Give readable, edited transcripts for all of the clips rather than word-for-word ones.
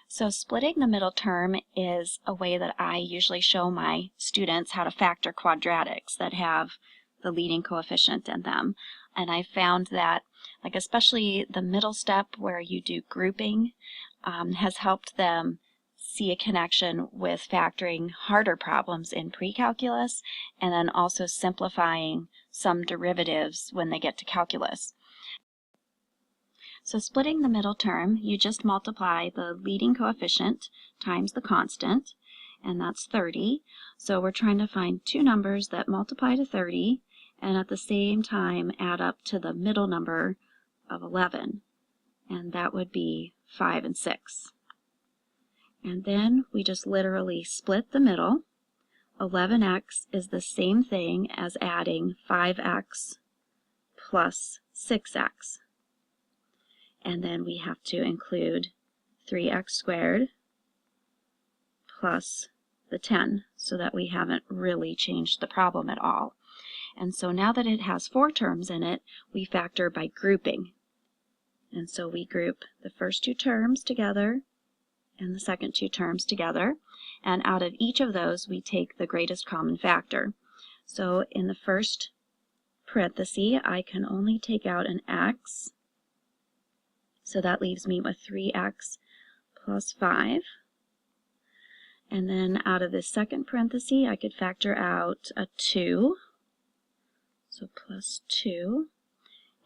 So splitting the middle term is a way that I usually show my students how to factor quadratics that have the leading coefficient in them. And I found that, like especially the middle step where you do grouping, has helped them see a connection with factoring harder problems in pre-calculus and then also simplifying some derivatives when they get to calculus. So splitting the middle term, you just multiply the leading coefficient times the constant, and that's 30. So we're trying to find two numbers that multiply to 30 and at the same time add up to the middle number of 11, and that would be 5 and 6. And then we just literally split the middle. 11x is the same thing as adding 5x plus 6x. And then we have to include 3x squared plus the 10 so that we haven't really changed the problem at all. And so now that it has 4 terms in it, we factor by grouping. And so we group the first 2 terms together and the second 2 terms together. And out of each of those, we take the greatest common factor. So in the first parenthesis, I can only take out an x. So that leaves me with 3x plus 5. And then out of this second parenthesis, I could factor out a 2. So plus 2.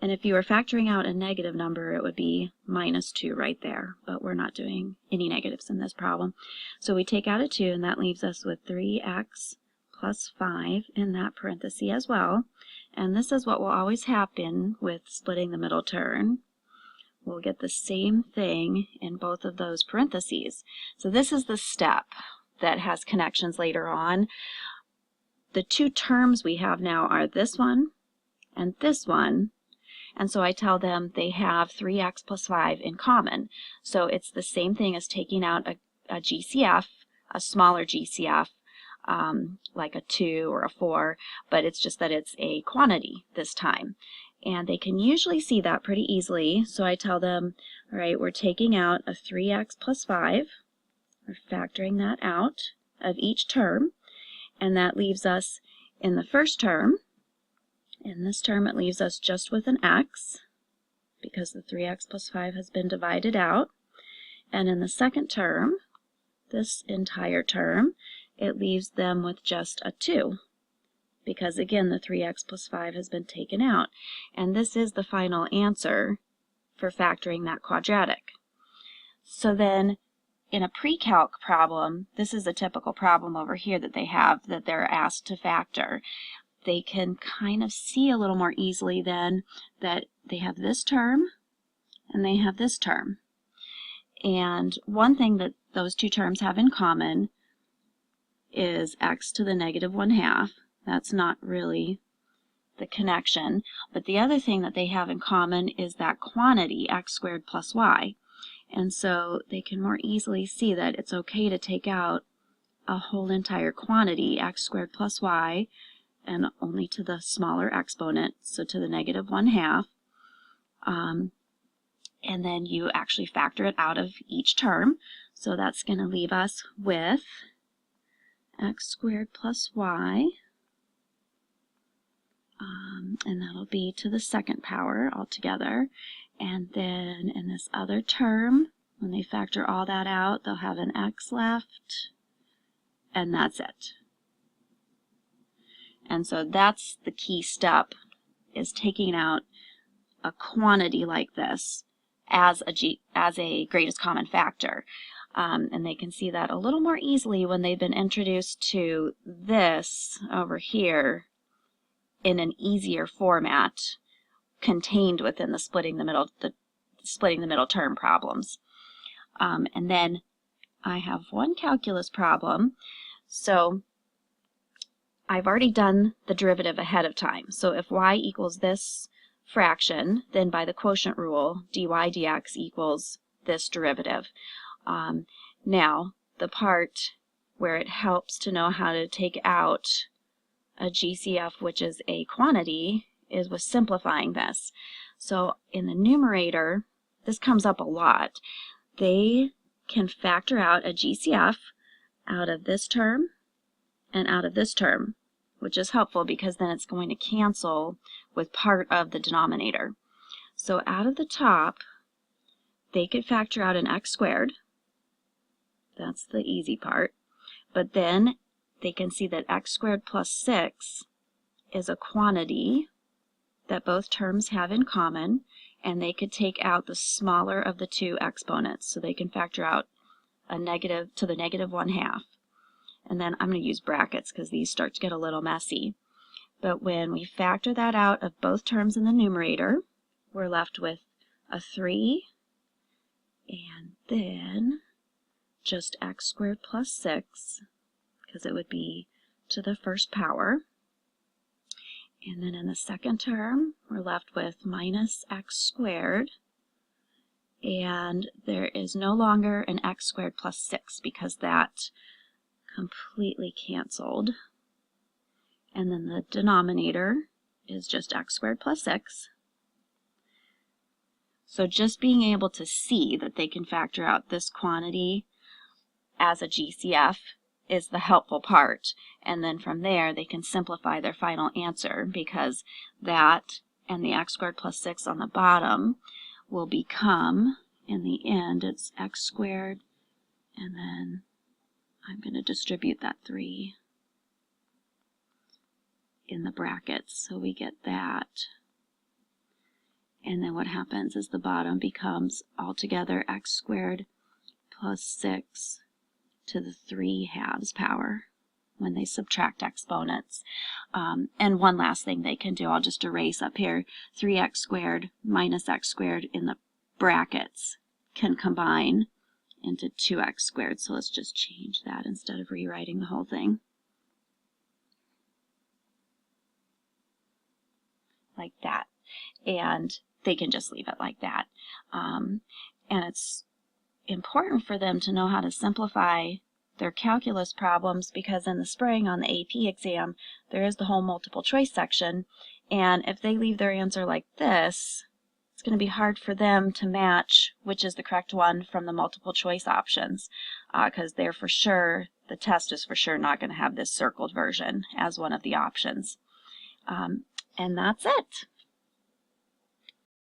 And if you were factoring out a negative number, it would be minus 2 right there. But we're not doing any negatives in this problem. So we take out a 2, and that leaves us with 3x plus 5 in that parenthesis as well. And this is what will always happen with splitting the middle term. We'll get the same thing in both of those parentheses. So this is the step that has connections later on. The 2 terms we have now are this one and this one. And so I tell them they have 3x plus 5 in common. So it's the same thing as taking out a GCF, a smaller GCF, like a 2 or a 4, but it's just that it's a quantity this time. And they can usually see that pretty easily. So I tell them, all right, we're taking out a 3x plus 5. We're factoring that out of each term. And that leaves us in the first term. In this term, it leaves us just with an x, because the 3x plus 5 has been divided out. And in the second term, this entire term, it leaves them with just a 2. Because again, the 3x plus 5 has been taken out. And this is the final answer for factoring that quadratic. So then, in a pre-calc problem, this is a typical problem over here that they have that they're asked to factor. They can kind of see a little more easily then that they have this term and they have this term. And one thing that those 2 terms have in common is x to the negative 1/2. That's not really the connection. But the other thing that they have in common is that quantity, x squared plus y. And so they can more easily see that it's okay to take out a whole entire quantity, x squared plus y, and only to the smaller exponent, so to the negative 1/2. And then you actually factor it out of each term. So that's going to leave us with x squared plus y. And that'll be to the second power altogether. And then in this other term, when they factor all that out, they'll have an x left, and that's it. And so that's the key step, is taking out a quantity like this as a greatest common factor. And they can see that a little more easily when they've been introduced to this over here in an easier format contained within the splitting the middle term problems. And then I have one calculus problem. So I've already done the derivative ahead of time. So if y equals this fraction, then by the quotient rule, dy dx equals this derivative. Now, the part where it helps to know how to take out a GCF, which is a quantity, is with simplifying this. So in the numerator, this comes up a lot. They can factor out a GCF out of this term and out of this term, which is helpful because then it's going to cancel with part of the denominator. So out of the top, they could factor out an x squared. That's the easy part. But then they can see that x squared plus 6 is a quantity that both terms have in common, and they could take out the smaller of the two exponents. So they can factor out a negative to the negative 1/2. And then I'm going to use brackets because these start to get a little messy. But when we factor that out of both terms in the numerator, we're left with a 3, and then just x squared plus 6, because it would be to the first power. And then in the second term, we're left with minus x squared, and there is no longer an x squared plus 6 because that completely canceled. And then the denominator is just x squared plus 6. So just being able to see that they can factor out this quantity as a GCF is the helpful part. And then from there, they can simplify their final answer, because that and the x squared plus 6 on the bottom will become, in the end, it's x squared, and then I'm going to distribute that 3 in the brackets, so we get that. And then what happens is the bottom becomes altogether x squared plus 6 to the 3/2 power when they subtract exponents. And one last thing they can do, I'll just erase up here, 3x squared minus x squared in the brackets can combine into 2x squared. So let's just change that instead of rewriting the whole thing. Like that. And they can just leave it like that. And it's important for them to know how to simplify their calculus problems, because in the spring on the AP exam, there is the whole multiple choice section. And if they leave their answer like this, it's going to be hard for them to match which is the correct one from the multiple choice options, because they're for sure, the test is for sure not going to have this circled version as one of the options. And that's it.